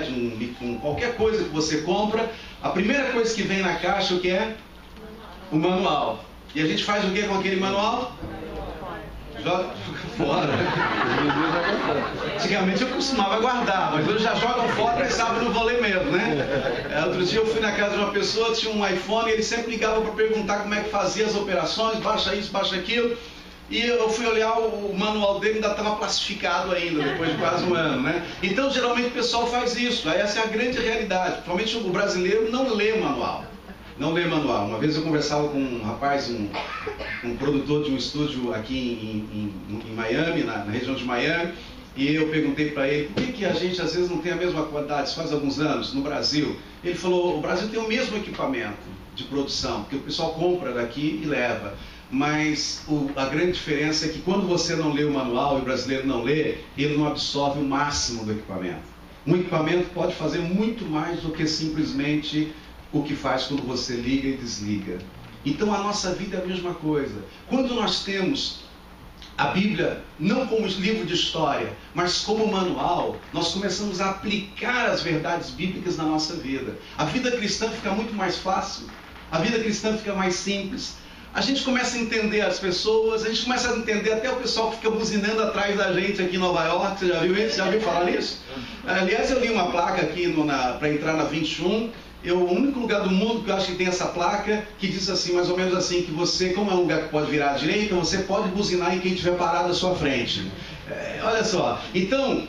iPad, qualquer coisa que você compra, a primeira coisa que vem na caixa, o que é? O manual. E a gente faz o que com aquele manual? Joga fora. Antigamente eu costumava guardar, mas hoje já jogam fora e sabe, não vou ler mesmo, né? Outro dia eu fui na casa de uma pessoa, tinha um iPhone, e ele sempre ligava para perguntar como é que fazia as operações, baixa isso, baixa aquilo. E eu fui olhar o manual dele, ainda estava plastificado ainda, depois de quase um ano, né? Então, geralmente o pessoal faz isso. Essa é a grande realidade. Principalmente o brasileiro não lê manual. Não lê manual. Uma vez eu conversava com um rapaz, um produtor de um estúdio aqui em Miami, na região de Miami, e eu perguntei para ele, por que a gente às vezes não tem a mesma quantidade, isso faz alguns anos, no Brasil? Ele falou, o Brasil tem o mesmo equipamento de produção, porque o pessoal compra daqui e leva. Mas a grande diferença é que quando você não lê o manual e o brasileiro não lê, ele não absorve o máximo do equipamento. Um equipamento pode fazer muito mais do que simplesmente o que faz quando você liga e desliga. Então a nossa vida é a mesma coisa. Quando nós temos a Bíblia não como livro de história, mas como manual, nós começamos a aplicar as verdades bíblicas na nossa vida. A vida cristã fica muito mais fácil, a vida cristã fica mais simples. A gente começa a entender as pessoas, a gente começa a entender até o pessoal que fica buzinando atrás da gente aqui em Nova York. Você já viu isso? Já ouviu falar nisso? Aliás, eu li uma placa aqui para entrar na 21. O único lugar do mundo que eu acho que tem essa placa que diz assim, mais ou menos assim, que você, como é um lugar que pode virar à direita, você pode buzinar em quem estiver parado à sua frente. Olha só. Então,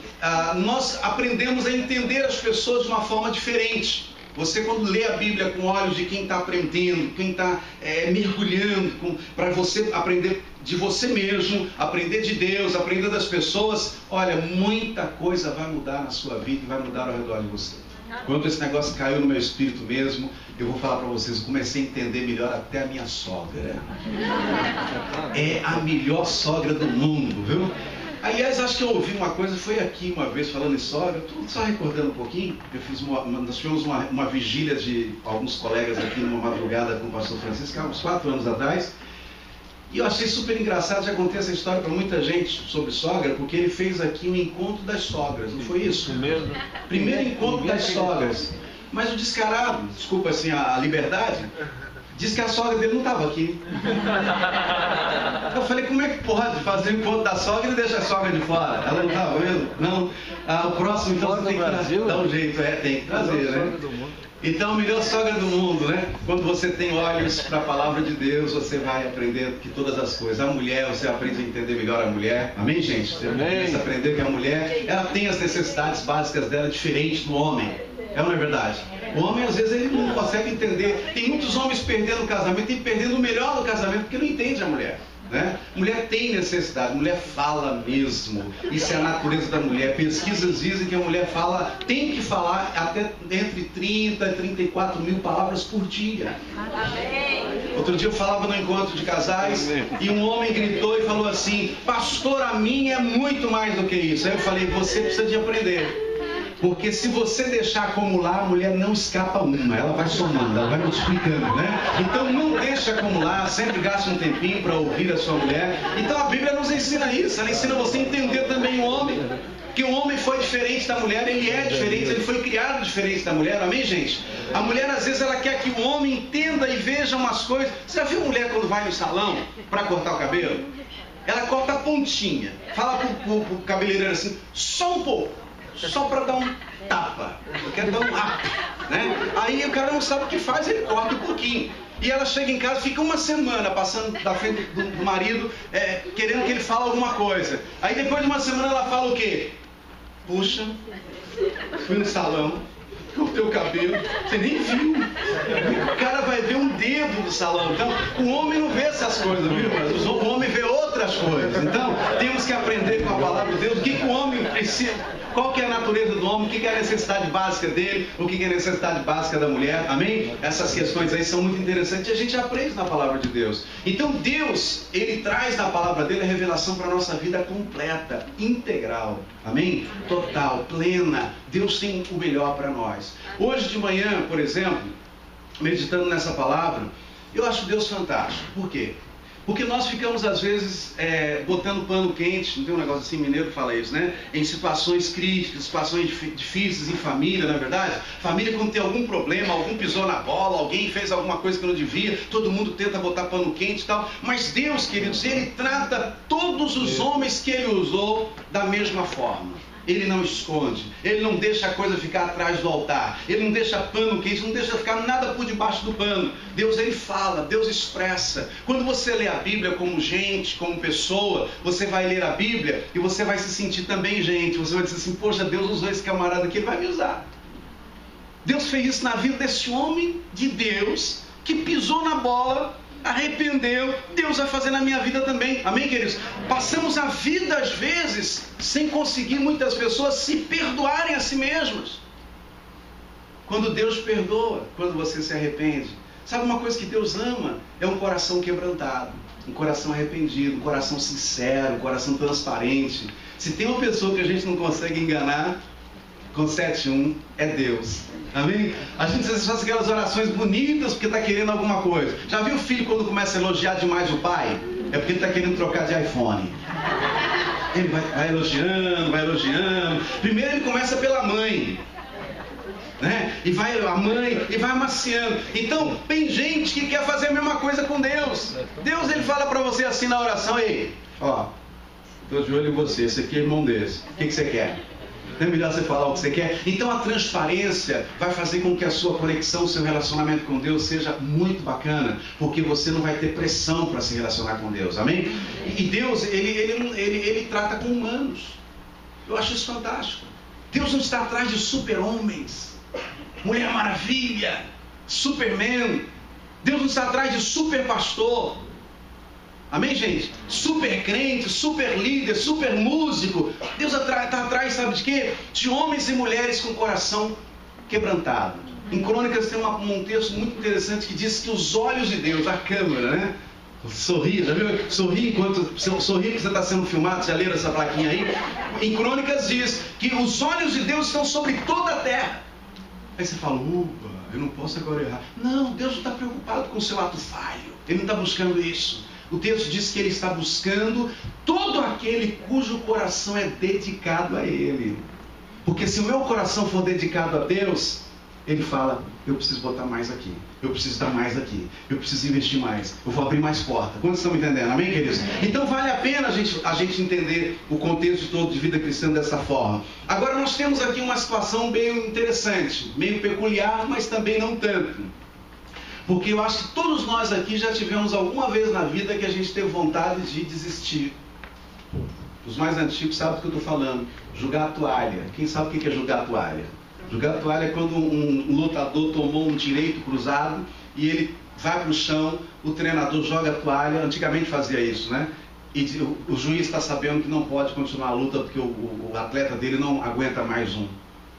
nós aprendemos a entender as pessoas de uma forma diferente. Você, quando lê a Bíblia com olhos de quem está aprendendo, quem está mergulhando, para você aprender de você mesmo, aprender de Deus, aprender das pessoas, olha, muita coisa vai mudar na sua vida e vai mudar ao redor de você. Quando esse negócio caiu no meu espírito mesmo, eu vou falar para vocês, eu comecei a entender melhor até a minha sogra. É a melhor sogra do mundo, viu? Aliás, acho que eu ouvi uma coisa, foi aqui uma vez falando em sogra, estou só recordando um pouquinho, nós tivemos uma vigília de alguns colegas aqui numa madrugada com o pastor Francisco, há uns 4 anos atrás, e eu achei super engraçado, já contei essa história para muita gente sobre sogra, porque ele fez aqui um encontro das sogras, não foi isso? Primeiro encontro das sogras. Mas o descarado, desculpa assim a liberdade, disse que a sogra dele não estava aqui. Eu falei, como é que pode fazer o encontro da sogra e deixar a sogra de fora? Ela não estava mesmo? Não. O próximo então você tem que dar um jeito, tem que trazer, né? Então, a melhor sogra do mundo, né? Quando você tem olhos para a palavra de Deus, você vai aprender que todas as coisas. A mulher, você aprende a entender melhor a mulher. Amém, gente? Você começa a aprender que a mulher, ela tem as necessidades básicas dela diferentes do homem. É ou não é verdade? O homem, às vezes, ele não consegue entender. Tem muitos homens perdendo o casamento, tem perdendo o melhor do casamento, porque não entende a mulher. Né? Mulher tem necessidade, mulher fala mesmo. Isso é a natureza da mulher. Pesquisas dizem que a mulher tem que falar até entre 30 e 34 mil palavras por dia. Outro dia eu falava no encontro de casais e um homem gritou e falou assim: pastor, a minha é muito mais do que isso. Aí eu falei, você precisa de aprender. Porque se você deixar acumular, a mulher não escapa uma, ela vai somando, ela vai multiplicando, né? Então não deixe acumular, sempre gaste um tempinho para ouvir a sua mulher. Então a Bíblia nos ensina isso, ela ensina você a entender também o homem, que o homem foi diferente da mulher, ele é diferente, ele foi criado diferente da mulher, amém, gente? A mulher às vezes ela quer que o homem entenda e veja umas coisas. Você já viu mulher quando vai no salão para cortar o cabelo? Ela corta a pontinha, fala pro cabeleireiro assim, só um pouco. Só para dar um tapa, eu quero dar um up, né? Aí o cara não sabe o que faz, ele corta um pouquinho. E ela chega em casa, fica uma semana passando da frente do marido, querendo que ele fale alguma coisa. Aí depois de uma semana ela fala o quê? Puxa, fui no salão, cortei o cabelo, você nem viu. O cara vai ver um dedo do salão. Então, o homem não vê essas coisas, viu? Mas o homem vê outras coisas. Então, temos que aprender com a palavra de Deus o que o homem precisa. Qual que é a natureza do homem, o que é a necessidade básica dele, o que é a necessidade básica da mulher, amém? Essas questões aí são muito interessantes e a gente aprende na palavra de Deus. Então Deus, Ele traz na palavra dele a revelação para a nossa vida completa, integral, amém? Total, plena. Deus tem o melhor para nós. Hoje de manhã, por exemplo, meditando nessa palavra, eu acho Deus fantástico. Por quê? Porque nós ficamos, às vezes, botando pano quente, não tem um negócio assim, mineiro que fala isso, né? Em situações críticas, situações difíceis em família, não é verdade? Família, quando tem algum problema, algum pisou na bola, alguém fez alguma coisa que não devia, todo mundo tenta botar pano quente e tal. Mas Deus, queridos, Ele trata todos os homens que Ele usou da mesma forma. Ele não esconde, Ele não deixa a coisa ficar atrás do altar, Ele não deixa pano quente, não deixa ficar nada por debaixo do pano. Deus, Ele fala, Deus expressa. Quando você lê a Bíblia como gente, como pessoa, você vai ler a Bíblia e você vai se sentir também gente. Você vai dizer assim, poxa, Deus usou esse camarada aqui, Ele vai me usar. Deus fez isso na vida desse homem de Deus, que pisou na bola, arrependeu. Deus vai fazer na minha vida também. Amém, queridos? Passamos a vida, às vezes, sem conseguir muitas pessoas se perdoarem a si mesmas. Quando Deus perdoa, quando você se arrepende. Sabe uma coisa que Deus ama? É um coração quebrantado, um coração arrependido, um coração sincero, um coração transparente. Se tem uma pessoa que a gente não consegue enganar com 7-1, é Deus. Amém? A gente às vezes faz aquelas orações bonitas porque está querendo alguma coisa. Já viu o filho quando começa a elogiar demais o pai? É porque ele está querendo trocar de iPhone. Ele vai elogiando. Primeiro ele começa pela mãe, né? E vai a mãe e vai amaciando. Então tem gente que quer fazer a mesma coisa com Deus. Deus, Ele fala para você assim na oração: ei, ó, estou de olho em você, esse aqui é irmão desse, o que você quer? Não é melhor você falar o que você quer? Então a transparência vai fazer com que a sua conexão, o seu relacionamento com Deus seja muito bacana, porque você não vai ter pressão para se relacionar com Deus, amém? E Deus, ele trata com humanos. Eu acho isso fantástico. Deus não está atrás de super-homens, Mulher Maravilha, Superman. Deus não está atrás de super-pastor. Amém, gente? Super crente, super líder, super músico. Deus está atrás, sabe de quê? De homens e mulheres com coração quebrantado. Em Crônicas tem um texto muito interessante que diz que os olhos de Deus, a câmera, né? Sorri, já viu? Sorri que você está sendo filmado, já leram essa plaquinha aí? Em Crônicas diz que os olhos de Deus estão sobre toda a terra. Aí você fala, opa, eu não posso agora errar. Não, Deus não está preocupado com o seu ato falho. Ele não está buscando isso. O texto diz que Ele está buscando todo aquele cujo coração é dedicado a Ele. Porque se o meu coração for dedicado a Deus, Ele fala, eu preciso botar mais aqui, eu preciso dar mais aqui, eu preciso investir mais, eu vou abrir mais porta. Quantos estão me entendendo? Amém, queridos? Então vale a pena a gente entender o contexto todo de vida cristã dessa forma. Agora nós temos aqui uma situação meio interessante, meio peculiar, mas também não tanto. Porque eu acho que todos nós aqui já tivemos alguma vez na vida que a gente teve vontade de desistir. Os mais antigos sabem do que eu estou falando. Jogar a toalha. Quem sabe o que é jogar a toalha? Jogar a toalha é quando um lutador tomou um direito cruzado e ele vai para o chão, o treinador joga a toalha. Antigamente fazia isso, né? E o juiz está sabendo que não pode continuar a luta porque o atleta dele não aguenta mais um.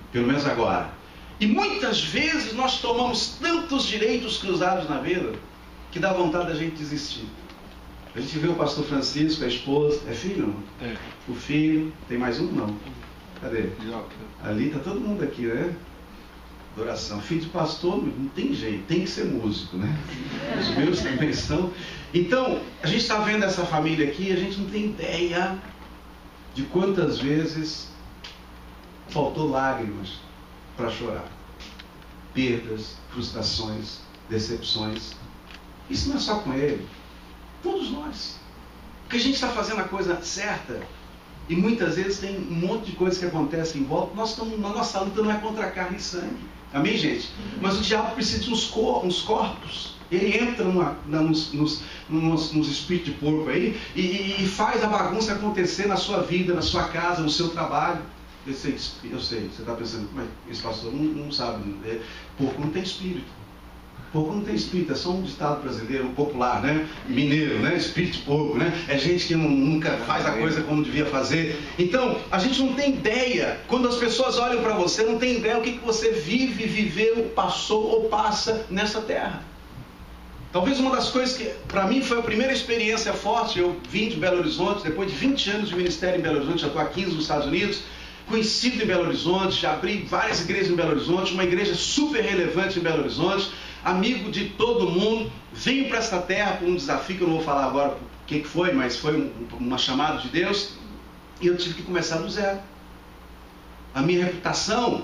Pelo menos agora. E muitas vezes nós tomamos tantos direitos cruzados na vida que dá vontade da gente desistir. A gente vê o pastor Francisco, a esposa, é filho? É. O filho, tem mais um? Não. Cadê? Ali está todo mundo aqui, né? Adoração. Filho de pastor, não tem jeito, tem que ser músico, né? Os meus também são. Então, a gente está vendo essa família aqui e a gente não tem ideia de quantas vezes faltou lágrimas para chorar. Perdas, frustrações, decepções. Isso não é só com ele. Todos nós. Porque a gente está fazendo a coisa certa e muitas vezes tem um monte de coisas que acontecem em volta. Nós estamos, na nossa luta não é contra carne e sangue. Amém, gente? Mas o diabo precisa de uns corpos. Ele entra nos espíritos de porco aí e faz a bagunça acontecer na sua vida, na sua casa, no seu trabalho. Eu sei, você está pensando, mas esse pastor não sabe. Porco não tem espírito. Porco não tem espírito, é só um ditado brasileiro, popular, né? Mineiro, né? Espírito de porco, né? É gente que nunca faz a coisa como devia fazer. Então, a gente não tem ideia. Quando as pessoas olham para você, não tem ideia o que você vive, viveu, passou ou passa nessa terra. Talvez uma das coisas que, para mim, foi a primeira experiência forte. Eu vim de Belo Horizonte, depois de 20 anos de ministério em Belo Horizonte, já estou há 15 nos Estados Unidos. Conhecido em Belo Horizonte, já abri várias igrejas em Belo Horizonte, uma igreja super relevante em Belo Horizonte, amigo de todo mundo, venho para esta terra por um desafio que eu não vou falar agora o que foi, mas foi uma chamada de Deus, e eu tive que começar do zero. A minha reputação,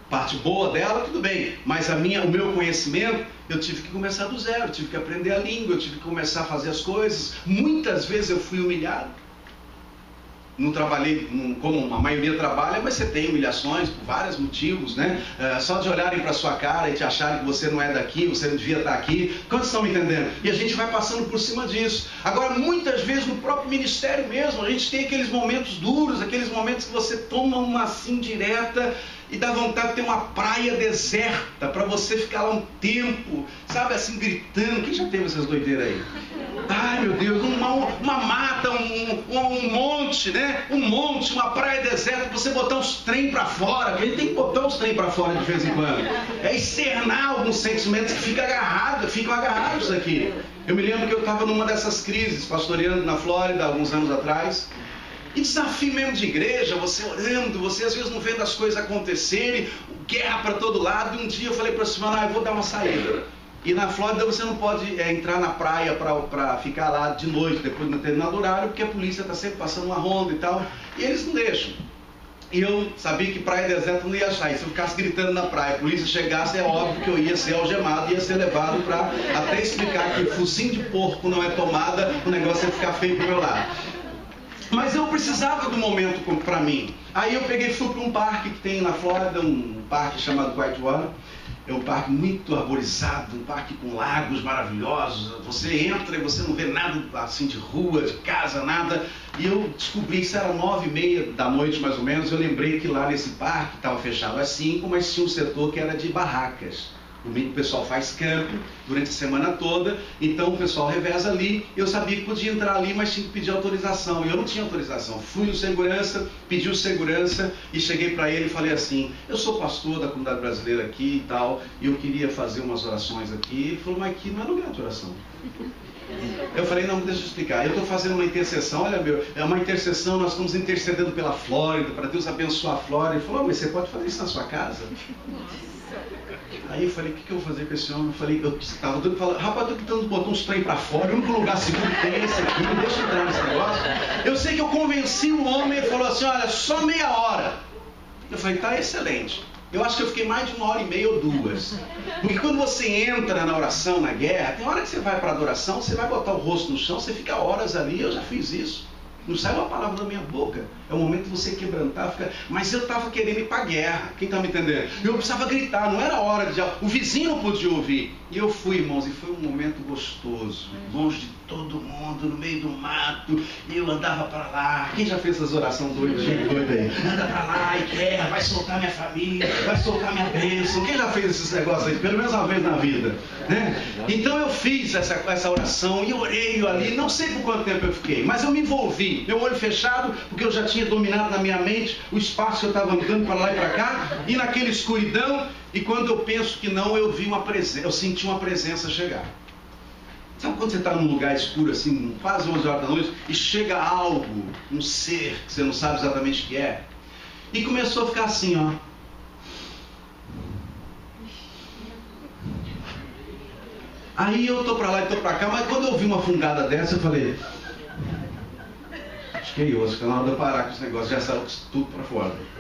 parte boa dela, tudo bem, mas o meu conhecimento, eu tive que começar do zero, eu tive que aprender a língua, eu tive que começar a fazer as coisas. Muitas vezes eu fui humilhado. Não trabalhei como a maioria trabalha, mas você tem humilhações por vários motivos, né? Só de olharem para sua cara e te acharem que você não é daqui, você não devia estar aqui. Quantos estão me entendendo? E a gente vai passando por cima disso. Agora, muitas vezes no próprio ministério mesmo, a gente tem aqueles momentos duros, aqueles momentos que você toma uma assim direta e dá vontade de ter uma praia deserta para você ficar lá um tempo, sabe, assim, gritando. Quem já teve essas doideiras aí? Ai, meu Deus, uma mata, um monte, né? Um monte, uma praia deserta, você botar uns trem para fora, porque a gente tem que botar uns trem para fora de vez em quando. É externar alguns sentimentos que ficam agarrados aqui. Eu me lembro que eu estava numa dessas crises, pastoreando na Flórida, alguns anos atrás. E desafio mesmo de igreja, você orando, você às vezes não vendo as coisas acontecerem, guerra para todo lado. E um dia eu falei para a semana, eu vou dar uma saída. E na Flórida você não pode entrar na praia para ficar lá de noite, depois de um determinado horário, porque a polícia está sempre passando uma ronda e tal. E eles não deixam. E eu sabia que praia deserta não ia achar. E se eu ficasse gritando na praia, a polícia chegasse, é óbvio que eu ia ser algemado, ia ser levado para até explicar que focinho de porco não é tomada, o negócio ia ficar feio pro meu lado. Mas eu precisava do momento para mim. Aí eu peguei e fui para um parque que tem na Flórida, um parque chamado Whitewater. É um parque muito arborizado, um parque com lagos maravilhosos. Você entra e você não vê nada assim de rua, de casa, nada. E eu descobri que isso era 9h30 da noite mais ou menos. Eu lembrei que lá nesse parque estava fechado às 5, mas tinha um setor que era de barracas. Domingo o pessoal faz campo durante a semana toda, então o pessoal reveza ali. Eu sabia que podia entrar ali, mas tinha que pedir autorização. E eu não tinha autorização. Fui no segurança, pedi o segurança e cheguei para ele e falei assim: eu sou pastor da comunidade brasileira aqui e tal, e eu queria fazer umas orações aqui. Ele falou: mas aqui não é lugar de oração. Eu falei: não, deixa eu explicar. Eu estou fazendo uma intercessão, olha meu, é uma intercessão, nós estamos intercedendo pela Flórida, para Deus abençoar a Flórida. Ele falou: mas você pode fazer isso na sua casa? Aí eu falei: o que eu vou fazer com esse homem? Eu falei, eu estava doido, falando: rapaz, eu estou tentando botar uns trem para fora, o único lugar seguro que tem é esse aqui, me deixa entrar nesse negócio. Eu sei que eu convenci o homem, ele falou assim: olha, só meia hora. Eu falei: tá excelente. Eu acho que eu fiquei mais de 1h30 ou 2. Porque quando você entra na oração, na guerra, tem hora que você vai para a adoração, você vai botar o rosto no chão, você fica horas ali. Eu já fiz isso. Não sai uma palavra da minha boca. É o momento de você quebrantar, fica... Mas eu estava querendo ir para a guerra. Quem está me entendendo? Eu precisava gritar, não era hora de... O vizinho não podia ouvir. E eu fui, irmãos, e foi um momento gostoso. Longe de todo mundo, no meio do mato. E eu andava para lá. Quem já fez essas orações doidas aí? Anda para lá e guerra, vai soltar minha família, vai soltar minha bênção. Quem já fez esses negócios aí? Pelo menos uma vez na vida, né? Então eu fiz essa oração e orei ali. Não sei por quanto tempo eu fiquei, mas eu me envolvi. Meu olho fechado, porque eu já tinha dominado na minha mente o espaço que eu estava andando para lá e para cá, e naquela escuridão, e quando eu penso que não, eu vi uma presença, eu senti uma presença chegar. Sabe quando você está num lugar escuro assim, quase 11 horas da noite, e chega algo, um ser, que você não sabe exatamente o que é, e começou a ficar assim, ó. Aí eu tô para lá e tô para cá, mas quando eu vi uma fungada dessa, eu falei: acho que é isso, que é na hora de eu parar com esse negócio, já saiu tudo para fora.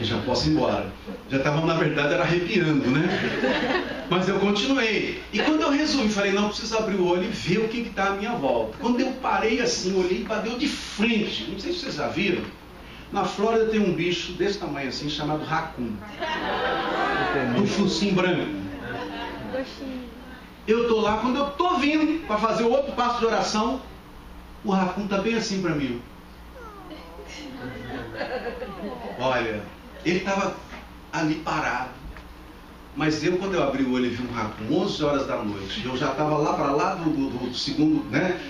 E já posso ir embora. Já estava, na verdade, era arrepiando, né? Mas eu continuei. E quando eu resolvi, falei: não, preciso abrir o olho e ver o que está à minha volta. Quando eu parei assim, olhei e bateu de frente. Não sei se vocês já viram. Na Flórida tem um bicho desse tamanho assim, chamado raccoon. Um focinho branco. Eu estou lá, quando eu estou vindo para fazer o outro passo de oração, o raccoon está bem assim para mim. Olha, ele estava ali parado. Mas eu, quando eu abri o olho e vi um raccoon, 11 horas da noite, eu já estava lá para lá do segundo, né?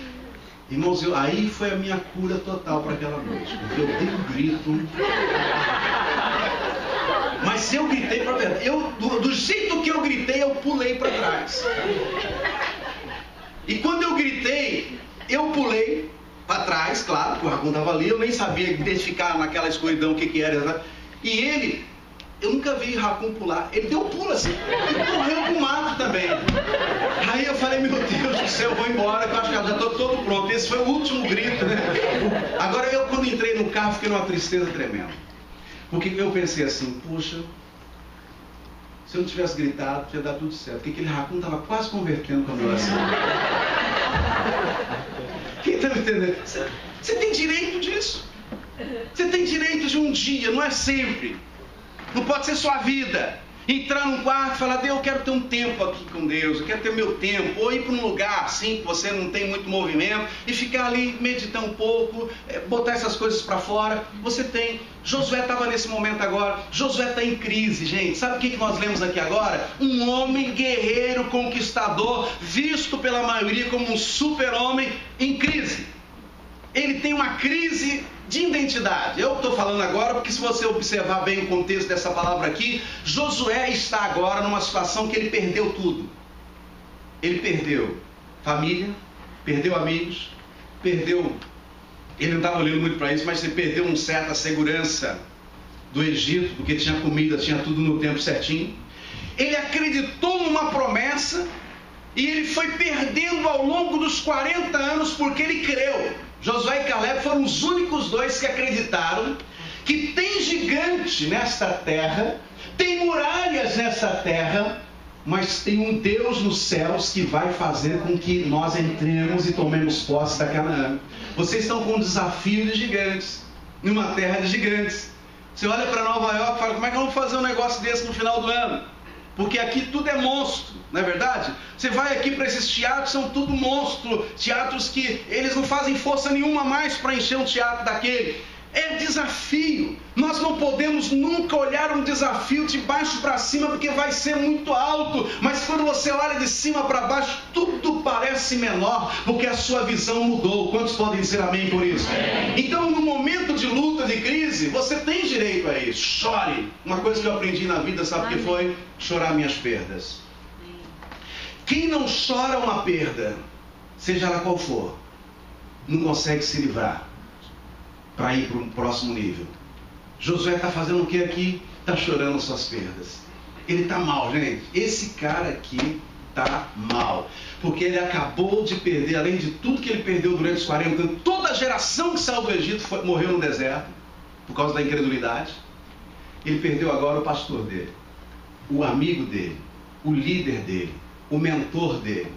Irmãos, aí foi a minha cura total para aquela noite. Porque eu dei um grito. Mas eu gritei para verdade. Do jeito que eu gritei, eu pulei para trás. E quando eu gritei, eu pulei para trás, claro, porque o raccoon estava ali, eu nem sabia identificar naquela escuridão o que era. E ele Eu nunca vi racun pular. Ele deu um pulo assim e correu pro mato também. Aí eu falei, meu Deus do céu, eu vou embora, que eu acho que eu já estou todo pronto. Esse foi o último grito, né? Agora eu, quando entrei no carro, fiquei numa tristeza tremenda. Porque eu pensei assim, puxa, se eu não tivesse gritado, ia dar tudo certo. Porque aquele racun estava quase convertendo com a minha oração. Quem está me entendendo? Você tem direito disso. Você tem direito de um dia, não é sempre. Não pode ser sua vida. Entrar num quarto e falar, Deus, eu quero ter um tempo aqui com Deus, eu quero ter meu tempo. Ou ir para um lugar assim, que você não tem muito movimento, e ficar ali, meditar um pouco, botar essas coisas para fora. Você tem. Josué estava nesse momento agora. Josué está em crise, gente. Sabe o que nós lemos aqui agora? Um homem guerreiro, conquistador, visto pela maioria como um super-homem em crise. Ele tem uma crise de identidade. Eu estou falando agora porque, se você observar bem o contexto dessa palavra aqui, Josué está agora numa situação que ele perdeu tudo. Ele perdeu família, perdeu amigos, perdeu... Ele não estava olhando muito para isso, mas ele perdeu uma certa segurança do Egito, porque tinha comida, tinha tudo no tempo certinho. Ele acreditou numa promessa e ele foi perdendo ao longo dos 40 anos porque ele creu. Josué e Caleb foram os únicos dois que acreditaram que tem gigante nesta terra, tem muralhas nessa terra, mas tem um Deus nos céus que vai fazer com que nós entremos e tomemos posse da Canaã. Vocês estão com um desafio de gigantes, numa terra de gigantes. Você olha para Nova York e fala, como é que eu vou fazer um negócio desse no final do ano? Porque aqui tudo é monstro, não é verdade? Você vai aqui para esses teatros, são tudo monstro, teatros que eles não fazem força nenhuma mais para encher um teatro daquele. É desafio. Nós não podemos nunca olhar um desafio de baixo para cima, porque vai ser muito alto. Mas quando você olha de cima para baixo, tudo parece menor, porque a sua visão mudou. Quantos podem dizer amém por isso? Então, no momento de luta, de crise, você tem direito a isso. Chore. Uma coisa que eu aprendi na vida, sabe o que foi? Chorar minhas perdas. Quem não chora uma perda, seja ela qual for, não consegue se livrar para ir para um próximo nível. Josué está fazendo o que aqui? Está chorando suas perdas. Ele está mal, gente. Esse cara aqui está mal. Porque ele acabou de perder, além de tudo que ele perdeu durante os 40 anos, toda a geração que saiu do Egito morreu no deserto, por causa da incredulidade. Ele perdeu agora o pastor dele, o amigo dele, o líder dele, o mentor dele,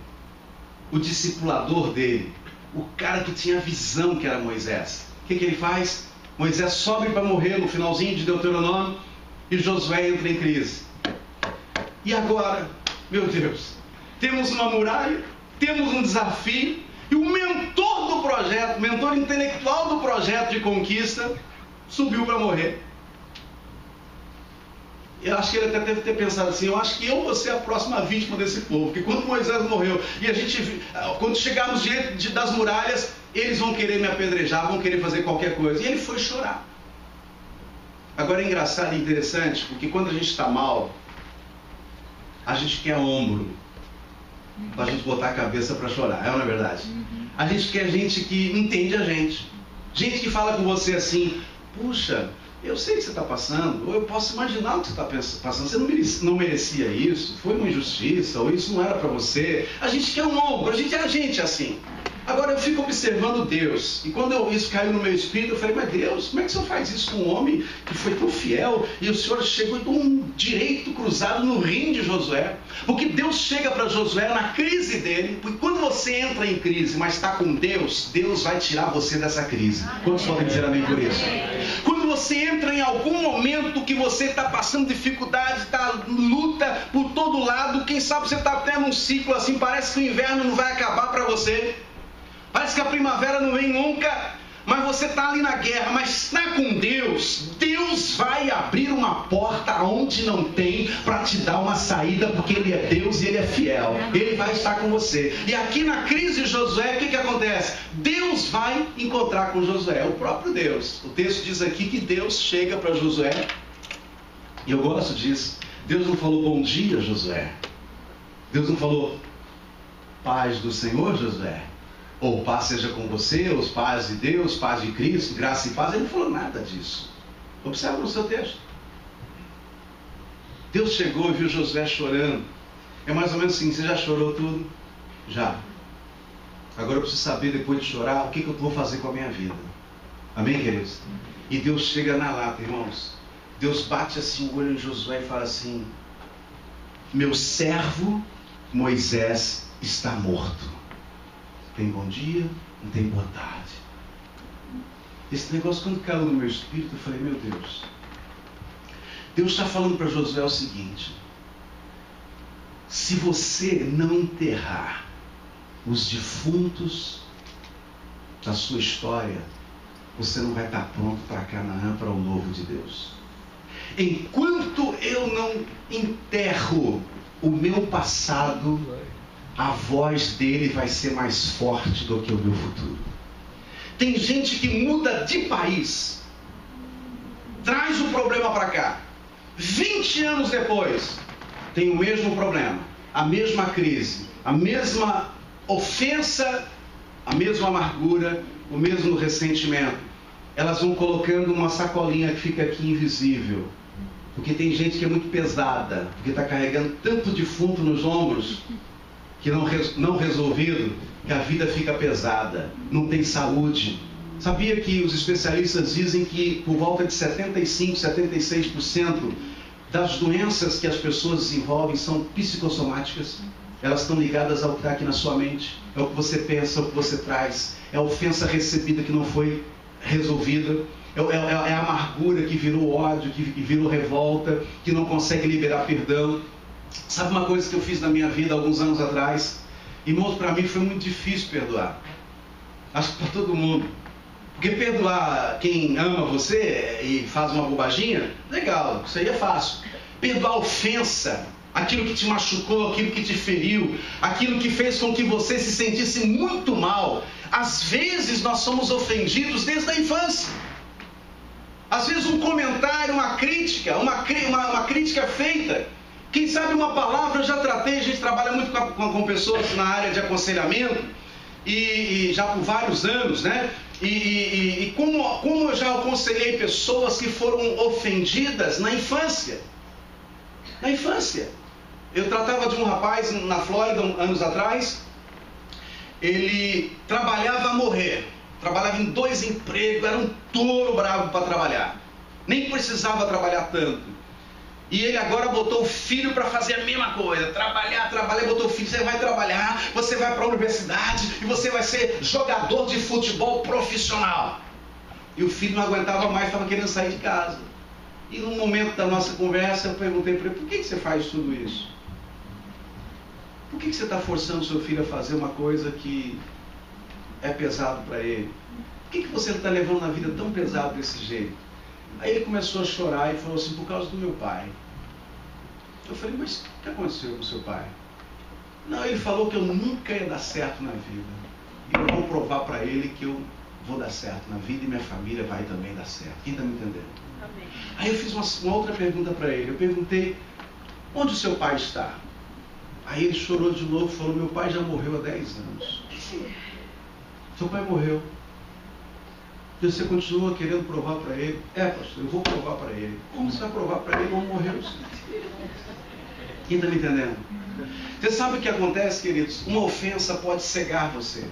o discipulador dele, o cara que tinha visão, que era Moisés. O que ele faz? Moisés sobe para morrer no finalzinho de Deuteronômio e Josué entra em crise. E agora, meu Deus, temos uma muralha, temos um desafio, e o mentor do projeto, o mentor intelectual do projeto de conquista, subiu para morrer. Eu acho que ele até deve ter pensado assim, eu acho que eu vou ser a próxima vítima desse povo, porque quando Moisés morreu, e a gente, quando chegarmos diante das muralhas, eles vão querer me apedrejar, vão querer fazer qualquer coisa. E ele foi chorar. Agora é engraçado e interessante, porque quando a gente está mal, a gente quer ombro para a gente botar a cabeça para chorar, não é verdade? A gente quer gente que entende a gente. Gente que fala com você assim, puxa, eu sei o que você está passando, ou eu posso imaginar o que você está passando, você não merecia isso, foi uma injustiça, ou isso não era para você. A gente quer um ombro, a gente é assim. Agora eu fico observando Deus, e quando isso caiu no meu espírito, eu falei, mas Deus, como é que o Senhor faz isso com um homem que foi tão fiel, e o Senhor chegou com um direito cruzado no rim de Josué? Porque Deus chega para Josué na crise dele, porque quando você entra em crise, mas está com Deus, Deus vai tirar você dessa crise. Quantos podem dizer amém por isso? Quando você entra em algum momento que você está passando dificuldade, está luta por todo lado, quem sabe você está até num ciclo assim, parece que o inverno não vai acabar para você. Parece que a primavera não vem nunca, mas você está ali na guerra, mas está com Deus. Deus vai abrir uma porta onde não tem para te dar uma saída, porque Ele é Deus e Ele é fiel. Ele vai estar com você. E aqui na crise de Josué, o que acontece? Deus vai encontrar com Josué, o próprio Deus. O texto diz aqui que Deus chega para Josué, e eu gosto disso. Deus não falou bom dia, Josué. Deus não falou paz do Senhor, Josué. Ou paz seja com você, ou paz de Deus, paz de Cristo, graça e paz. Ele não falou nada disso. Observa no seu texto. Deus chegou e viu Josué chorando. É mais ou menos assim, você já chorou tudo? Já. Agora eu preciso saber, depois de chorar, o que eu vou fazer com a minha vida. Amém, queridos? E Deus chega na lata, irmãos. Deus bate assim o olho em Josué e fala assim: meu servo Moisés está morto. Tem bom dia, não tem boa tarde. Esse negócio, quando caiu no meu espírito, eu falei: meu Deus. Deus está falando para Josué o seguinte: se você não enterrar os defuntos da sua história, você não vai estar pronto para Canaã, para o novo de Deus. Enquanto eu não enterro o meu passado, a voz dele vai ser mais forte do que o meu futuro. Tem gente que muda de país, traz o problema para cá, 20 anos depois tem o mesmo problema, a mesma crise, a mesma ofensa, a mesma amargura, o mesmo ressentimento. Elas vão colocando uma sacolinha que fica aqui invisível, porque tem gente que é muito pesada, porque está carregando tanto defunto nos ombros, que não resolvido, que a vida fica pesada, não tem saúde. Sabia que os especialistas dizem que por volta de 75%, 76% das doenças que as pessoas desenvolvem são psicossomáticas? Elas estão ligadas ao que está aqui na sua mente. É o que você pensa, é o que você traz, é a ofensa recebida que não foi resolvida, é a amargura que virou ódio, que virou revolta, que não consegue liberar perdão. Sabe uma coisa que eu fiz na minha vida alguns anos atrás? Irmãos, para mim foi muito difícil perdoar. Acho que para todo mundo. Porque perdoar quem ama você e faz uma bobaginha, legal, isso aí é fácil. Perdoar a ofensa, aquilo que te machucou, aquilo que te feriu, aquilo que fez com que você se sentisse muito mal. Às vezes nós somos ofendidos desde a infância. Às vezes um comentário, uma crítica feita. Quem sabe uma palavra, eu já tratei, a gente trabalha muito com pessoas na área de aconselhamento, e já por vários anos, né? E como eu já aconselhei pessoas que foram ofendidas na infância. Na infância. Eu tratava de um rapaz na Flórida, anos atrás. Ele trabalhava a morrer. Trabalhava em 2 empregos, era um touro bravo para trabalhar. Nem precisava trabalhar tanto. E ele agora botou o filho para fazer a mesma coisa. Trabalhar, botou o filho. Você vai trabalhar, você vai para a universidade e você vai ser jogador de futebol profissional. E o filho não aguentava mais, estava querendo sair de casa. E num momento da nossa conversa eu perguntei para ele: por que você faz tudo isso? Por que você está forçando seu filho a fazer uma coisa que é pesado para ele? Por que você está levando a vida tão pesado desse jeito? Aí ele começou a chorar e falou assim: por causa do meu pai. Eu falei: mas o que aconteceu com o seu pai? Não, ele falou que eu nunca ia dar certo na vida. E eu vou provar para ele que eu vou dar certo na vida e minha família vai também dar certo. Quem está me entendendo? Amém. Aí eu fiz uma outra pergunta para ele. Eu perguntei: onde o seu pai está? Aí ele chorou de novo e falou: meu pai já morreu há 10 anos. Seu pai morreu. E você continua querendo provar para ele? É, pastor, eu vou provar para ele. Como você vai provar para ele? Não morreu. Quem está me entendendo? Você sabe o que acontece, queridos? Uma ofensa pode cegar você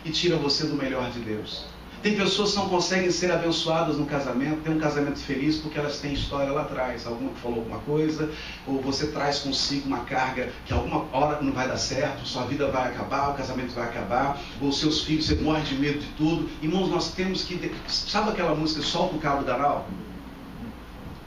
e tira você do melhor de Deus. Tem pessoas que não conseguem ser abençoadas no casamento, ter um casamento feliz, porque elas têm história lá atrás. Alguma que falou alguma coisa, ou você traz consigo uma carga que alguma hora não vai dar certo, sua vida vai acabar, o casamento vai acabar, ou seus filhos, você morre de medo de tudo. Irmãos, nós temos que... Sabe aquela música Solta o Cabo da Nau?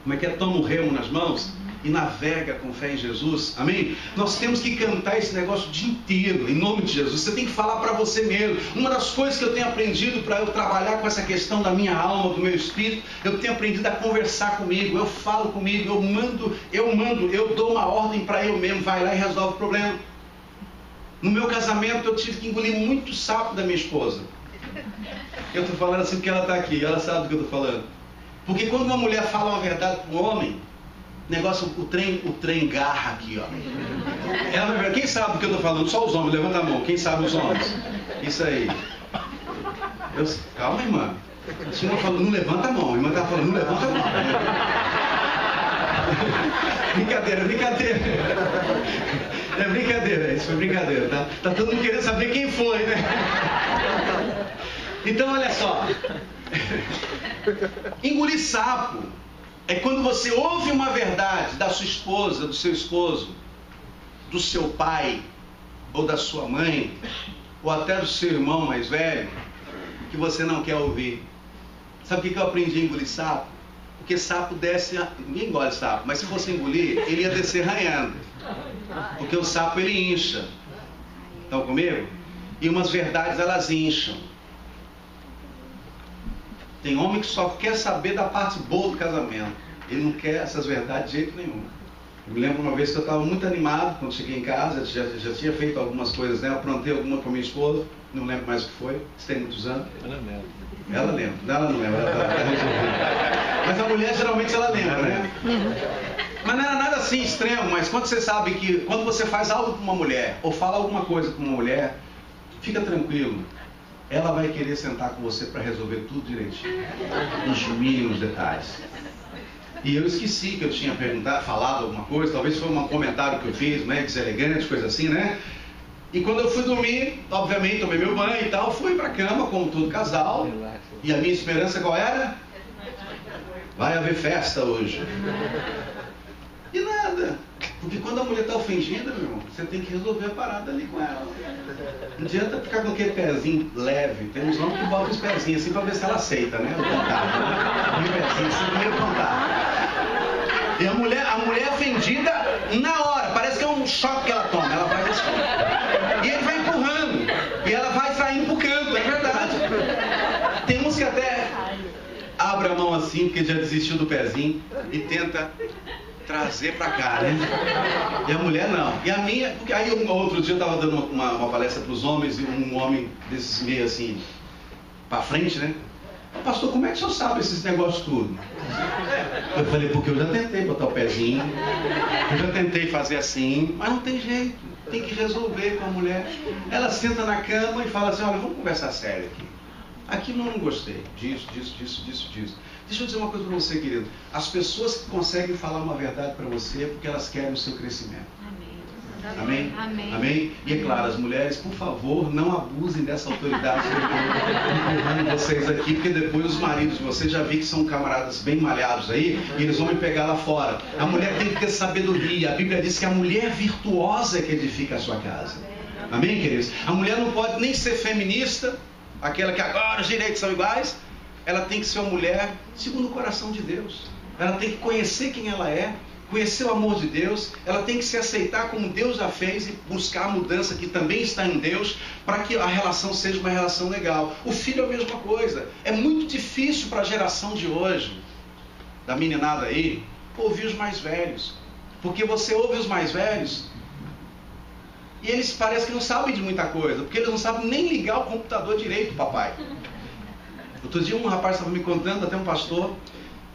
Como é que é? Toma o remo nas mãos e navega com fé em Jesus. Amém? Nós temos que cantar esse negócio o dia inteiro, em nome de Jesus. Você tem que falar para você mesmo. Uma das coisas que eu tenho aprendido para eu trabalhar com essa questão da minha alma, do meu espírito, eu tenho aprendido a conversar comigo. Eu falo comigo, eu dou uma ordem para eu mesmo. Vai lá e resolve o problema. No meu casamento eu tive que engolir muito sapo da minha esposa. Eu estou falando assim porque ela está aqui, ela sabe do que eu estou falando. Porque quando uma mulher fala uma verdade para um homem, o trem garra aqui, ó. Quem sabe do que eu estou falando? Só os homens, levanta a mão. Quem sabe os homens? Isso aí. Calma, irmã. A senhora falou, não levanta a mão. A irmã está falando, não levanta a mão. Brincadeira, brincadeira. É brincadeira, isso foi brincadeira, tá? Tá todo mundo querendo saber quem foi, né? Então, olha só. Engolir sapo é quando você ouve uma verdade da sua esposa, do seu esposo, do seu pai, ou da sua mãe, ou até do seu irmão mais velho, que você não quer ouvir. Sabe o que eu aprendi a engolir sapo? Porque sapo desce, ninguém engole sapo, mas se fosse engolir, ele ia descer ranhando. Porque o sapo ele incha. Estão comigo? E umas verdades elas incham. Tem homem que só quer saber da parte boa do casamento. Ele não quer essas verdades de jeito nenhum. Eu me lembro uma vez que eu estava muito animado quando cheguei em casa, já tinha feito algumas coisas, né? Aprontei alguma com a minha esposa, não lembro mais o que foi, isso tem muitos anos. Ela lembra, ela não lembra, mas a mulher geralmente ela lembra, né? Mas não era nada assim extremo, mas quando você sabe que, quando você faz algo com uma mulher, ou fala alguma coisa com uma mulher, fica tranquilo, ela vai querer sentar com você para resolver tudo direitinho, nos mínimos detalhes. E eu esqueci que eu tinha falado alguma coisa, talvez foi um comentário que eu fiz, né, deselegante, coisa assim, né? E quando eu fui dormir, obviamente tomei meu banho e tal, fui pra cama como todo casal. E a minha esperança qual era? Vai haver festa hoje. E nada. Porque quando a mulher está ofendida, meu irmão, você tem que resolver a parada ali com ela. Não adianta ficar com aquele pezinho leve. Tem uns homens que botam os pezinhos assim para ver se ela aceita, né? O contato. O pezinho assim, primeiro contato. E a mulher ofendida na hora. Parece que é um choque que ela toma. Ela faz assim. E ele vai empurrando. E ela vai saindo pro canto. É verdade. Tem uns que até abre a mão assim, porque já desistiu do pezinho, e tenta trazer pra cá, né? E a mulher não. E a minha, porque aí outro dia eu tava dando uma palestra pros homens, e um homem desses meio assim, pra frente, né? Pastor, como é que o senhor sabe esses negócios tudo? Eu falei, porque eu já tentei botar o pezinho, eu já tentei fazer assim, mas não tem jeito, tem que resolver com a mulher. Ela senta na cama e fala assim, olha, vamos conversar sério aqui. Aquilo eu não gostei, disso. Deixa eu dizer uma coisa para você, querido. As pessoas que conseguem falar uma verdade para você é porque elas querem o seu crescimento. Amém? Amém? Amém? E é claro, as mulheres, por favor, não abusem dessa autoridade que eu estou empurrando vocês aqui, porque depois os maridos de vocês já vi que são camaradas bem malhados aí, e eles vão me pegar lá fora. A mulher tem que ter sabedoria. A Bíblia diz que a mulher virtuosa é que edifica a sua casa. Amém, queridos? A mulher não pode nem ser feminista, aquela que agora os direitos são iguais. Ela tem que ser uma mulher segundo o coração de Deus. Ela tem que conhecer quem ela é, conhecer o amor de Deus. Ela tem que se aceitar como Deus a fez e buscar a mudança que também está em Deus, para que a relação seja uma relação legal. O filho é a mesma coisa. É muito difícil para a geração de hoje, da meninada aí, ouvir os mais velhos. Porque você ouve os mais velhos e eles parecem que não sabem de muita coisa, porque eles não sabem nem ligar o computador direito, papai. Outro dia um rapaz estava me contando, até um pastor,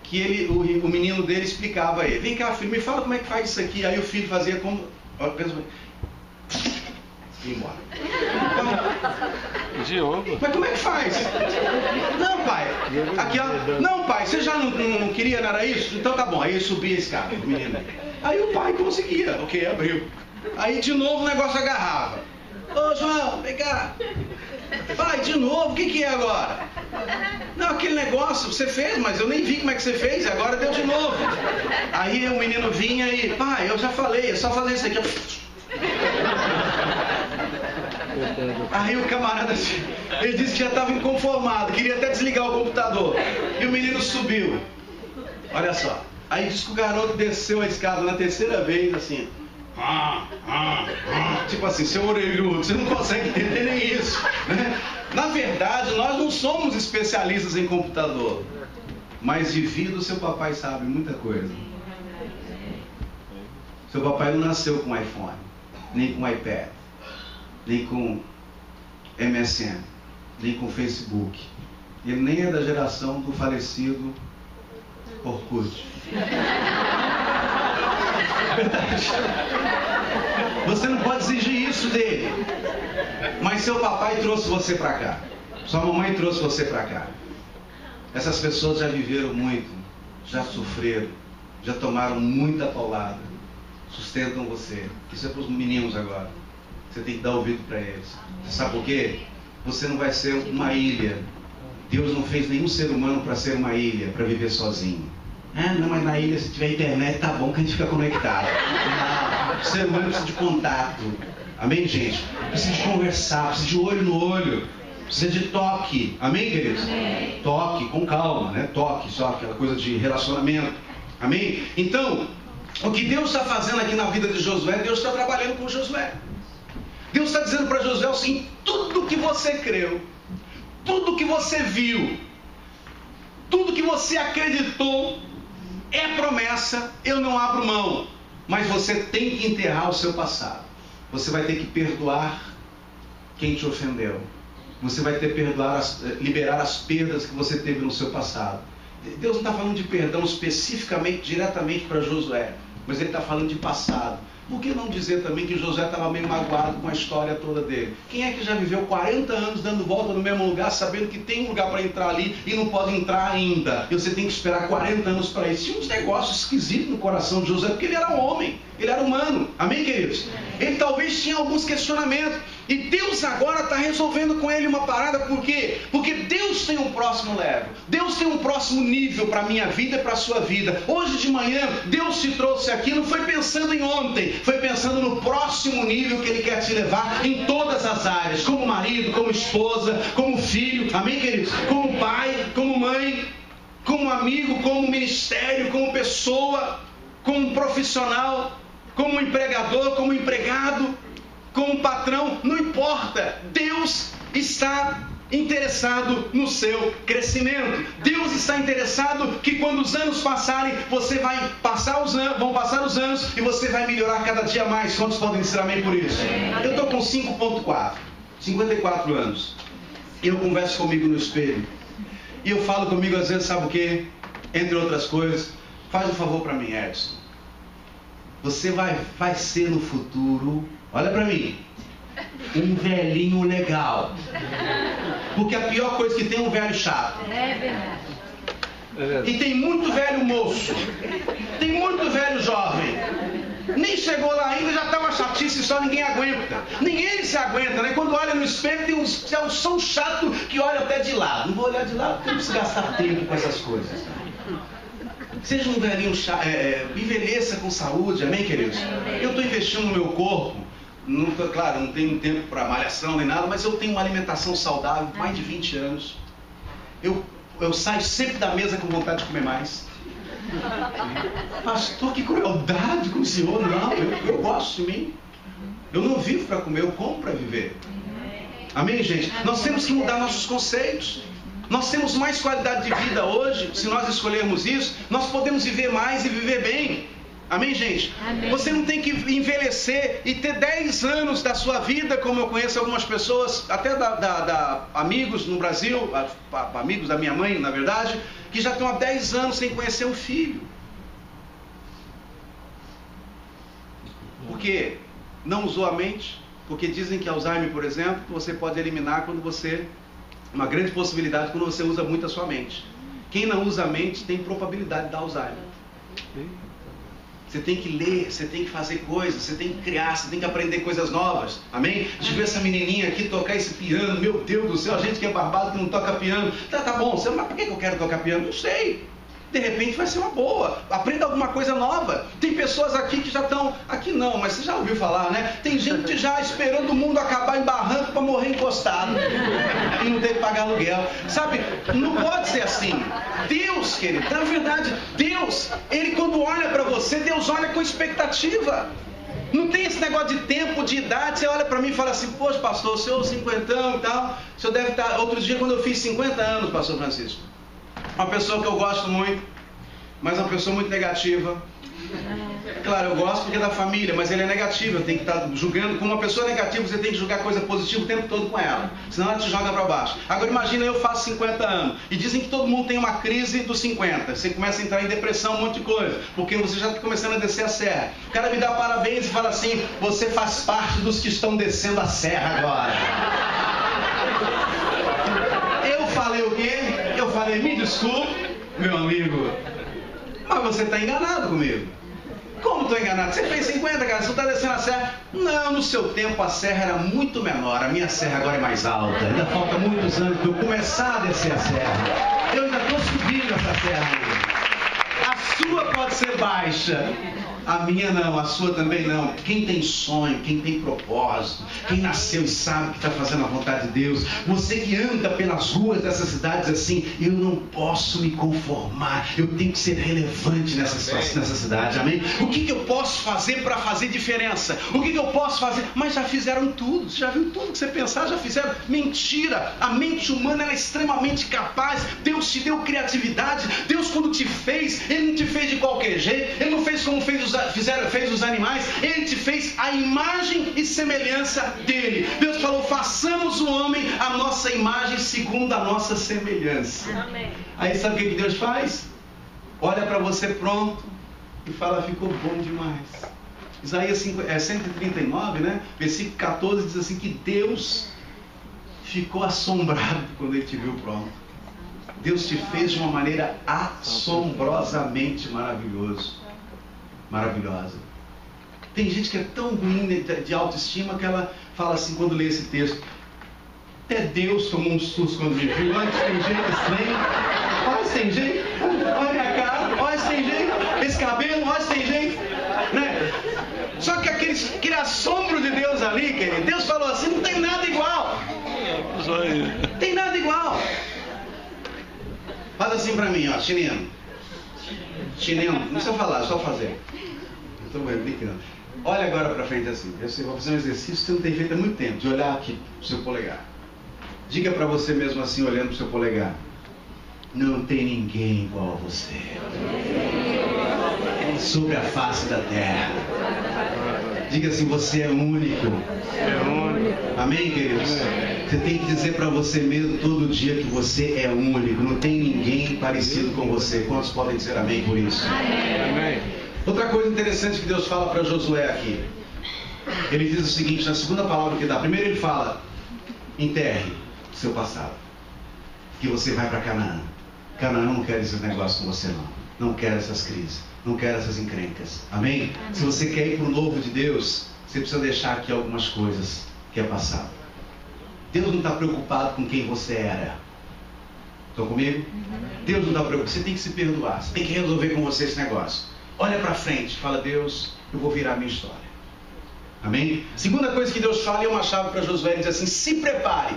que o menino dele explicava a ele, vem cá filho, me fala como é que faz isso aqui. Aí o filho fazia como... E embora. Diogo. Mas como é que faz? Não, pai. Aqui, ó. Não, pai, você já não queria, não era isso? Então tá bom. Aí ele subia a escada, o menino. Aí o pai conseguia. Ok, abriu. Aí de novo o negócio agarrava. Ô João, vem cá. Pai, de novo, o que é agora? Não, aquele negócio você fez, mas eu nem vi como é que você fez, e agora deu de novo. Aí o menino vinha e, pai, eu já falei, é só fazer isso aqui. Aí o camarada, ele disse que já estava inconformado, queria até desligar o computador. E o menino subiu. Olha só. Aí disse que o garoto desceu a escada na terceira vez, assim. Tipo assim, seu orelhudo, você não consegue entender nem isso, né? Na verdade, nós não somos especialistas em computador, mas de vida o seu papai sabe muita coisa. Seu papai não nasceu com iPhone, nem com iPad, nem com MSN, nem com Facebook. Ele nem é da geração do falecido Orkut. Verdade. Você não pode exigir isso dele. Mas seu papai trouxe você para cá. Sua mamãe trouxe você para cá. Essas pessoas já viveram muito, já sofreram, já tomaram muita paulada, sustentam você. Isso é para os meninos agora. Você tem que dar ouvido para eles. Você sabe por quê? Você não vai ser uma ilha. Deus não fez nenhum ser humano para ser uma ilha, para viver sozinho. Ah, não, mas na ilha, se tiver internet, tá bom que a gente fica conectado. Não, o ser humano precisa de contato. Amém, gente? Precisa de conversar, precisa de olho no olho, precisa de toque. Amém, queridos? Amém. Toque, com calma, né? Toque, só aquela coisa de relacionamento. Amém? Então, o que Deus está fazendo aqui na vida de Josué, Deus está trabalhando com Josué. Deus está dizendo para Josué assim: tudo que você creu, tudo que você viu, tudo que você acreditou, é promessa, eu não abro mão. Mas você tem que enterrar o seu passado. Você vai ter que perdoar quem te ofendeu. Você vai ter que liberar as perdas que você teve no seu passado. Deus não está falando de perdão especificamente, diretamente para Josué, mas Ele está falando de passado. Por que não dizer também que Josué estava meio magoado com a história toda dele? Quem é que já viveu 40 anos dando volta no mesmo lugar, sabendo que tem um lugar para entrar ali e não pode entrar ainda? E você tem que esperar 40 anos para isso. Tinha uns negócios esquisitos no coração de Josué, porque ele era um homem, ele era humano. Amém, queridos? Ele talvez tinha alguns questionamentos. E Deus agora está resolvendo com ele uma parada. Por quê? Porque Deus tem um próximo level. Deus tem um próximo nível para a minha vida e para a sua vida. Hoje de manhã, Deus te trouxe aqui, não foi pensando em ontem, foi pensando no próximo nível que Ele quer te levar em todas as áreas. Como marido, como esposa, como filho. Amém, queridos? Como pai, como mãe, como amigo, como ministério, como pessoa, como profissional, como empregador, como empregado, como patrão, não importa. Deus está interessado no seu crescimento. Deus está interessado que quando os anos passarem, você vai passar os anos, vão passar os anos e você vai melhorar cada dia mais. Quantos podem dizer amém por isso? Eu estou com 5.4, 54 anos. E eu converso comigo no espelho. E eu falo comigo às vezes, sabe o quê? Entre outras coisas, faz um favor para mim, Edson. Você vai ser no futuro, olha para mim, um velhinho legal. Porque a pior coisa que tem é um velho chato. É verdade. E tem muito velho moço, tem muito velho jovem. Nem chegou lá ainda, já está uma chatice só, ninguém aguenta. Ninguém se aguenta, né? Quando olha no espelho, tem uns são chato que olha até de lado. Não vou olhar de lado porque não preciso gastar tempo com essas coisas. Seja um velhinho chato, envelheça com saúde, amém, queridos? Eu estou investindo no meu corpo. Claro, não tenho tempo para malhação nem nada, mas eu tenho uma alimentação saudável, mais de 20 anos. Eu saio sempre da mesa com vontade de comer mais. Pastor, que crueldade com o senhor. Não, eu gosto de mim. Eu não vivo para comer, eu como para viver. Amém, gente? Nós temos que mudar nossos conceitos. Nós temos mais qualidade de vida hoje. Se nós escolhermos isso, nós podemos viver mais e viver bem. Amém, gente? Amém. Você não tem que envelhecer e ter 10 anos da sua vida, como eu conheço algumas pessoas, até amigos no Brasil, amigos da minha mãe, na verdade, que já estão há 10 anos sem conhecer um filho. Por quê? Não usou a mente? Porque dizem que Alzheimer, por exemplo, você pode eliminar quando você... Uma grande possibilidade quando você usa muito a sua mente. Quem não usa a mente tem probabilidade de dar Alzheimer. Você tem que ler, você tem que fazer coisas, você tem que criar, você tem que aprender coisas novas. Amém? De ver essa menininha aqui tocar esse piano, meu Deus do céu, a gente que é barbado que não toca piano. Tá bom, mas por que eu quero tocar piano? Não sei. De repente vai ser uma boa. Aprenda alguma coisa nova. Tem pessoas aqui que já estão... Aqui não, mas você já ouviu falar, né? Tem gente já esperando o mundo acabar em barranco para morrer encostado. E não ter que pagar aluguel. Sabe? Não pode ser assim. Deus, querido, na verdade, Deus, Ele quando olha para você, Deus olha com expectativa. Não tem esse negócio de tempo, de idade. Você olha para mim e fala assim, poxa, pastor, o senhor 50 e tal, o senhor deve estar... Outro dia, quando eu fiz 50 anos, pastor Francisco, uma pessoa que eu gosto muito, mas uma pessoa muito negativa. Claro, eu gosto porque é da família, mas ele é negativo. Eu tenho que estar julgando. Com uma pessoa negativa, você tem que julgar coisa positiva o tempo todo com ela, senão ela te joga para baixo. Agora imagina, eu faço 50 anos e dizem que todo mundo tem uma crise dos 50. Você começa a entrar em depressão, um monte de coisa, porque você já está começando a descer a serra. O cara me dá parabéns e fala assim, você faz parte dos que estão descendo a serra agora. Eu falei o quê? Eu falei, me desculpe, meu amigo, Mas você está enganado comigo. Como estou enganado? Você fez 50, cara, você está descendo a serra. Não, no seu tempo a serra era muito menor. A minha serra agora é mais alta. Ainda falta muitos anos para eu começar a descer a serra. Eu ainda estou subindo essa serra. A sua pode ser baixa. A minha não, a sua também não. Quem tem sonho, quem tem propósito, quem nasceu e sabe que está fazendo a vontade de Deus, você que anda pelas ruas dessas cidades assim, eu não posso me conformar, eu tenho que ser relevante nessa situação, nessa cidade, amém? O que eu posso fazer para fazer diferença? O que eu posso fazer? Mas já fizeram tudo, você já viu tudo que você pensar, já fizeram. Mentira, a mente humana ela é extremamente capaz. Deus te deu criatividade. Deus quando te fez, Ele não te fez de qualquer jeito, Ele não fez como fez os animais, Ele te fez a imagem e semelhança dele. Deus falou, façamos o homem a nossa imagem segundo a nossa semelhança. Amém. Aí sabe o que Deus faz? Olha para você pronto e fala, ficou bom demais. Isaías 139, né? Versículo 14 diz assim, que Deus ficou assombrado quando Ele te viu pronto. Deus te fez de uma maneira assombrosamente maravilhosa. Tem gente que é tão ruim de autoestima que ela fala assim quando lê esse texto, até Deus tomou um susto quando me viu. Olha, tem jeito estranho, olha se tem jeito, olha minha cara, olha se tem jeito, esse cabelo, olha se tem jeito, né? Só que aquele assombro de Deus ali, querido, Deus falou assim, não tem nada igual, tem nada igual. Faz assim pra mim, ó, chinelo, não precisa falar, só fazer. Estou brincando. Olha agora para frente assim. Eu vou fazer um exercício que você não tem feito há muito tempo, de olhar aqui para o seu polegar. Diga para você mesmo assim, olhando para o seu polegar, não tem ninguém igual a você sobre a face da terra. Diga assim, você é único. Amém, queridos? Você tem que dizer para você mesmo todo dia que você é único. Não tem ninguém parecido com você. Quantos podem dizer amém por isso? Amém. Outra coisa interessante que Deus fala para Josué aqui. Ele diz o seguinte, na segunda palavra que dá. Primeiro ele fala, enterre seu passado. Que você vai para Canaã. Canaã não quer esse negócio com você não. Não quer essas crises. Não quer essas encrencas. Amém? Se você quer ir para o novo de Deus, você precisa deixar aqui algumas coisas que é passado. Deus não está preocupado com quem você era. Estão comigo? Deus não está preocupado. Você tem que se perdoar. Você tem que resolver com você esse negócio. Olha para frente, fala, Deus, eu vou virar a minha história. Amém? Segunda coisa que Deus fala, e é uma chave para Josué, ele diz assim, se prepare,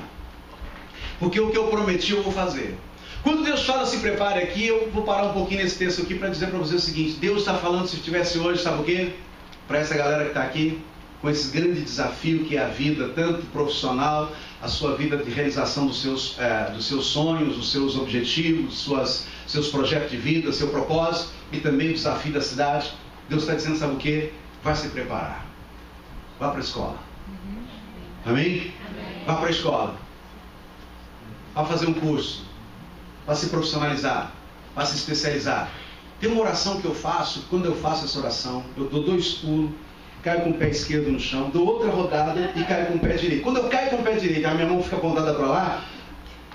porque o que eu prometi eu vou fazer. Quando Deus fala se prepare aqui, eu vou parar um pouquinho nesse texto aqui para dizer para você o seguinte, Deus está falando, se estivesse hoje, sabe o quê? Para essa galera que está aqui, com esse grande desafio que é a vida, tanto profissional, a sua vida de realização dos seus sonhos, dos seus objetivos, seus projetos de vida, seu propósito, e também o desafio da cidade. Deus está dizendo, sabe o quê? Vai se preparar. Vá para a escola. Amém? Vá para a escola. Vá fazer um curso. Vá se profissionalizar. Vá se especializar. Tem uma oração que eu faço, quando eu faço essa oração, eu dou 2 pulos, caio com o pé esquerdo no chão, dou outra rodada e caio com o pé direito. Quando eu caio com o pé direito, a minha mão fica apontada para lá,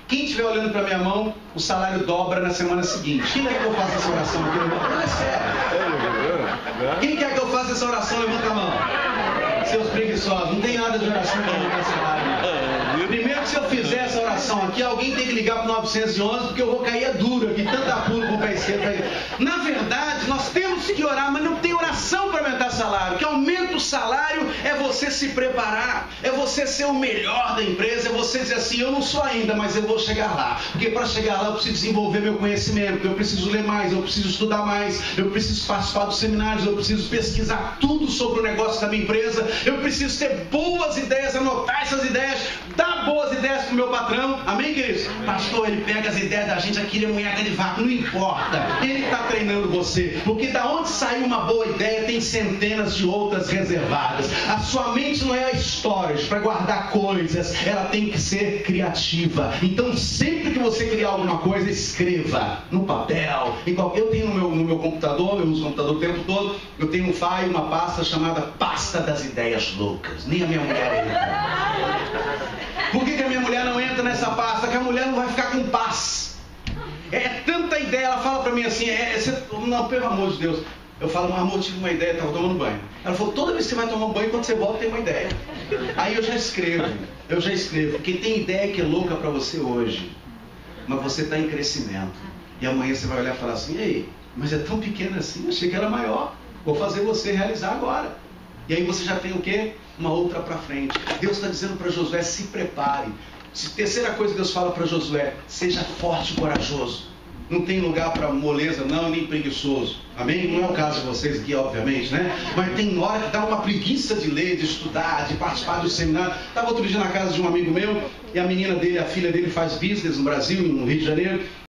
quem estiver olhando para minha mão, o salário dobra na semana seguinte. Quem quer que eu faça essa oração aqui? Não é sério. Quem quer que eu faça essa oração? Levanta a mão. Seus preguiçosos, não tem nada de oração para aumentar salário. Primeiro que se eu fizer essa oração aqui, alguém tem que ligar para o 911, porque eu vou cair duro aqui, tanta pulo com o pé esquerdo. Na verdade, nós temos que orar, mas não tem oração para aumentar salário. O que aumenta o salário é você se preparar, é você ser o melhor da empresa, é você dizer assim, eu não sou ainda, mas eu vou chegar lá. Porque para chegar lá eu preciso desenvolver meu conhecimento, eu preciso ler mais, eu preciso estudar mais, eu preciso participar dos seminários, eu preciso pesquisar tudo sobre o negócio da minha empresa, eu preciso ter boas ideias, anotar essas ideias, dar boas ideias para o meu patrão. Amém, queridos? Pastor, ele pega as ideias da gente, aqui ele é munheca de vaca, não importa. Ele está treinando você, porque da onde saiu uma boa ideia, tem centenas de outras reservadas. A sua mente não é a storage para guardar coisas, ela tem que ser criativa. Então, sempre que você criar alguma coisa, escreva no papel. Eu tenho no meu computador, eu uso o computador o tempo todo, eu tenho um file, uma pasta chamada Pasta das Ideias Loucas. Nem a minha mulher entra. Por que a minha mulher não entra nessa pasta? Que a mulher não vai ficar com paz. É tanta ideia, ela fala para mim assim, não, pelo amor de Deus. Eu falo, mas amor, tive uma ideia, estava tomando banho. Ela falou, toda vez que você vai tomar um banho, quando você volta tem uma ideia. Aí eu já escrevo, porque tem ideia que é louca para você hoje, mas você está em crescimento. E amanhã você vai olhar e falar assim, ei, mas é tão pequena assim, achei que era maior. Vou fazer você realizar agora. E aí você já tem o quê? Uma outra para frente. Deus está dizendo para Josué, se prepare. Terceira coisa que Deus fala para Josué, seja forte e corajoso. Não tem lugar para moleza, não, nem preguiçoso. Amém? Não é o caso de vocês aqui, obviamente, né? Mas tem hora que dá uma preguiça de ler, de estudar, de participar do seminário. Estava outro dia na casa de um amigo meu, e a menina dele, a filha dele faz business no Brasil, no Rio de Janeiro.